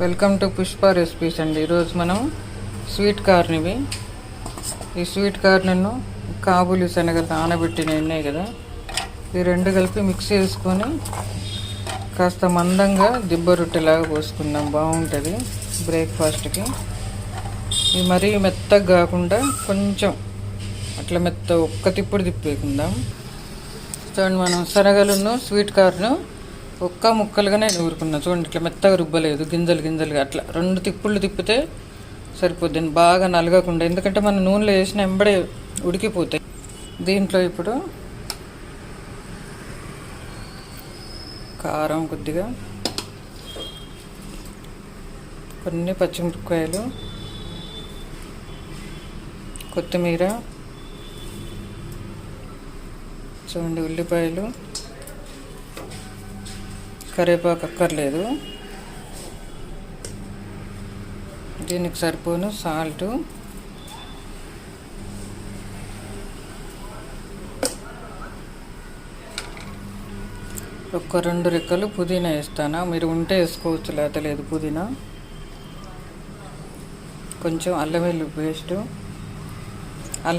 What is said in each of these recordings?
Welcome to Pushpa recipes అండి. ఈరోజు మనం స్వీట్ కార్న్ ఇవి. ఈ స్వీట్ కార్న్ను కాబూలి శనగలు నానబెట్టినవి ఉన్నాయి కదా, ఈ రెండు కలిపి మిక్స్ చేసుకొని కాస్త మందంగా దిబ్బ రొట్టెలాగా పోసుకుందాం. బాగుంటుంది బ్రేక్ఫాస్ట్కి. ఇది మరీ మెత్తగా కాకుండా కొంచెం అట్లా ఒక్క తిప్పుడు తిప్పేకుందాం. చూడండి, మనం శనగలను స్వీట్ కార్న్ ఒక్క ముక్కలుగానే నూరుకున్నా. చూడండి, ఇట్లా మెత్తగా రుబ్బలేదు, గింజలుగా అట్లా 2 తిప్పుళ్ళు తిప్పితే సరిపోద్ది. బాగా నలగకుండా, ఎందుకంటే మనం నూనెలో వేసిన వెంబడే ఉడికిపోతాయి. దీంట్లో ఇప్పుడు కారం కొద్దిగా, కొన్ని పచ్చిమిరపకాయలు, కొత్తిమీర, చూడండి ఉల్లిపాయలు, కరివేపాకు అక్కర్లేదు, దీనికి సరిపోను సాల్టు, ఒక 2 రెక్కలు పుదీనా వేస్తాను. మీరు ఉంటే వేసుకోవచ్చు, లేకపోతే లేదు. పుదీనా, కొంచెం అల్లం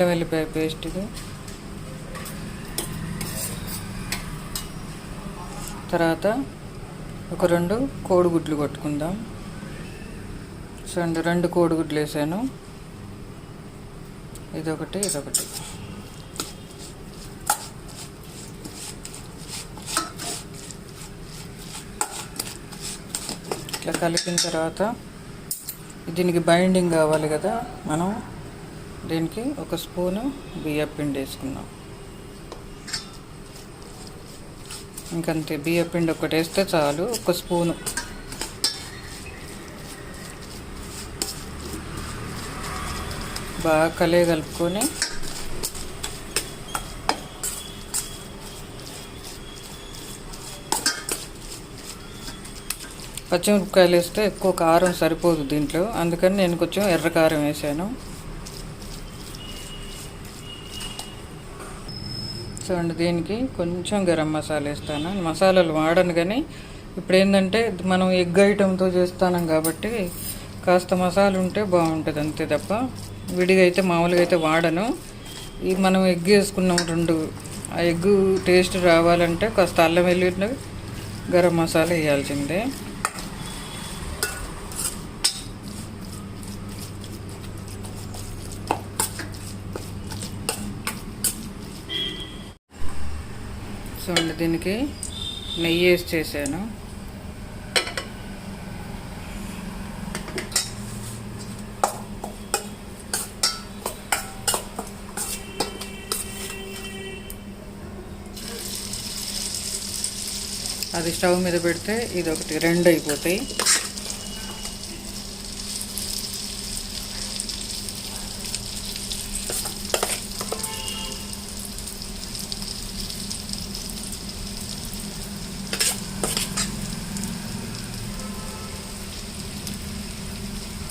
వెల్లిపాయ పేస్ట్, ఇది తర్వాత ఒక 2 కోడిగుడ్లు కొట్టుకుందాం. చూడండి, 2 కోడిగుడ్లు వేసాను. ఇదొకటి ఇట్లా కలిపిన తర్వాత దీనికి బైండింగ్ కావాలి కదా, మనం దీనికి ఒక స్పూను బియ్యపిండి వేసుకుందాం. ఇంకంతే, బియ్యపిండి ఒకటి వేస్తే చాలు, ఒక స్పూను. బాగా కలుపుకొని పచ్చిమిరపకాయలు వేస్తే ఎక్కువ కారం సరిపోదు దీంట్లో, అందుకని నేను కొంచెం ఎర్ర కారం వేసాను. చూడండి, దీనికి కొంచెం గరం మసాలా వేస్తాను. మసాలాలు వాడను, కానీ ఇప్పుడు ఏంటంటే మనం ఎగ్ ఐటెంతో చేస్తాను కాబట్టి కాస్త మసాలా ఉంటే బాగుంటుంది, అంతే తప్ప విడిగా అయితే మామూలుగా అయితే వాడను. ఈ మనం ఎగ్ వేసుకున్నాం 2, ఆ ఎగ్ టేస్ట్ రావాలంటే కాస్త అల్లం వెల్లుల్లి గరం మసాలా వేయాల్సిందే. చూడండి, దీనికి నెయ్యి వేసి చేశాను. అది స్టవ్ మీద పెడితే ఇది ఒకటి 2 అయిపోతాయి.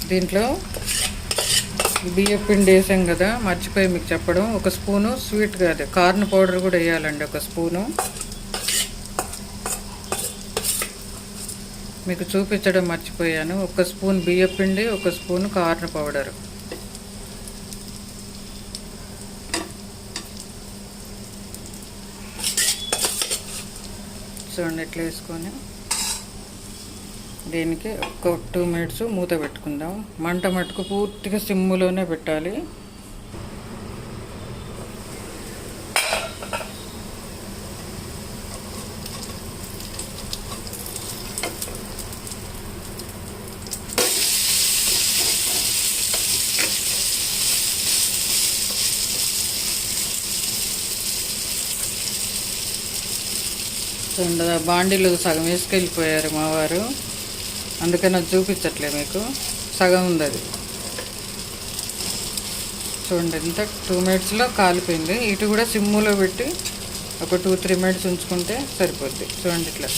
దీంట్లో బియ్యం పిండి వేసాం కదా, మర్చిపోయి మీకు చెప్పడం, ఒక స్పూను స్వీట్ కాదు కార్న్ పౌడర్ కూడా వేయాలండి, ఒక స్పూను. మీకు చూపించడం మర్చిపోయాను. ఒక స్పూన్ బియ్యం పిండి, ఒక స్పూను కార్న్ పౌడర్. చూడండి, ఇట్లా వేసుకొని దీనికి ఒక 2 మినిట్స్ మూత పెట్టుకుందాం. మంట మట్టుకు పూర్తిగా సిమ్ములోనే పెట్టాలి. బాండీలు సగం వేసుకెళ్ళిపోయారు మా వారు, అందుకని అది చూపించట్లేదు మీకు, సగం ఉంది అది. చూడండి, ఇంత 2 మినిట్స్లో కాలిపోయింది. ఇటు కూడా సిమ్ములో పెట్టి ఒక 2-3 మినిట్స్ ఉంచుకుంటే సరిపోద్ది. చూడండి, ఇట్లా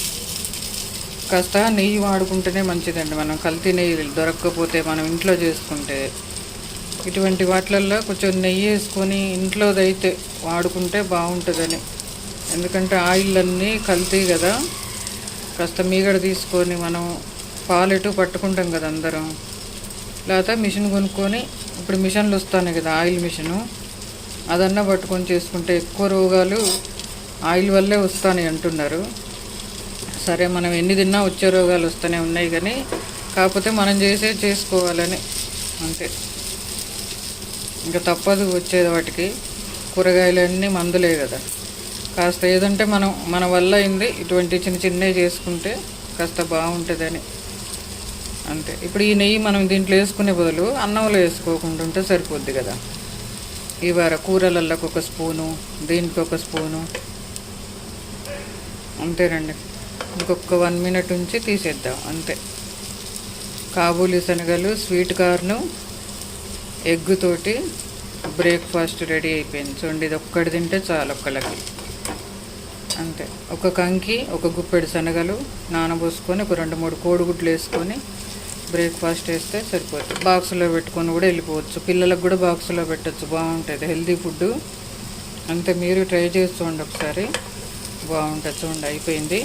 కాస్త నెయ్యి వాడుకుంటేనే మంచిదండి. మనం కల్తీ నెయ్యి దొరకకపోతే మనం ఇంట్లో చేసుకుంటే, ఇటువంటి వాటిల్లో కొంచెం నెయ్యి వేసుకొని ఇంట్లోదైతే వాడుకుంటే బాగుంటుందని. ఎందుకంటే ఆయిల్ అన్నీ కల్తీ కదా, కాస్త మీగడ తీసుకొని మనం పాలు ఎటు పట్టుకుంటాం కదా అందరం. లేకపోతే మిషన్ కొనుక్కొని, ఇప్పుడు మిషన్లు వస్తాయి కదా, ఆయిల్ మిషను, అదన్నా పట్టుకొని చేసుకుంటే ఎక్కువ రోగాలు ఆయిల్ వల్లే వస్తాయి అంటున్నారు. సరే, మనం ఎన్ని తిన్నా వచ్చే రోగాలు వస్తూనే ఉన్నాయి, కానీ కాకపోతే మనం చేసుకోవాలని అంతే. ఇంకా తప్పదు వచ్చేది వాటికి. కూరగాయలన్నీ మందులే కదా. కాస్త ఏదంటే మన వల్ల అయింది ఇటువంటి చిన్న చిన్నవి చేసుకుంటే కాస్త బాగుంటుందని అంతే. ఇప్పుడు ఈ నెయ్యి మనం దీంట్లో వేసుకునే బదులు అన్నంలో వేసుకోకుండా ఉంటే సరిపోద్ది కదా. ఈ కూరలల్లోకి ఒక స్పూను, దీనికి ఒక స్పూను, అంతేనండి. ఇంకొక 1 మినిట్ ఉంచి తీసేద్దాం అంతే. కాబూలి శనగలు, స్వీట్ కార్ను, ఎగ్ తోటి బ్రేక్ఫాస్ట్ రెడీ అయిపోయింది. చూడండి, ఇది ఒక్కటి తింటే చాలు ఒక్కళ్ళకి అంతే. ఒక కంకి, ఒక గుప్పెడు శనగలు నానబోసుకొని ఒక 2-3 కోడిగుడ్లు వేసుకొని బ్రేక్ఫాస్ట్ వేస్తే సరిపోతుంది. బాక్సులో పెట్టుకొని కూడా వెళ్ళిపోవచ్చు. పిల్లలకు కూడా బాక్సులో పెట్టచ్చు, బాగుంటుంది, హెల్తీ ఫుడ్ అంతే. మీరు ట్రై చేసి చూడండి ఒకసారి, బాగుంటుంది. చూడండి అయిపోయింది.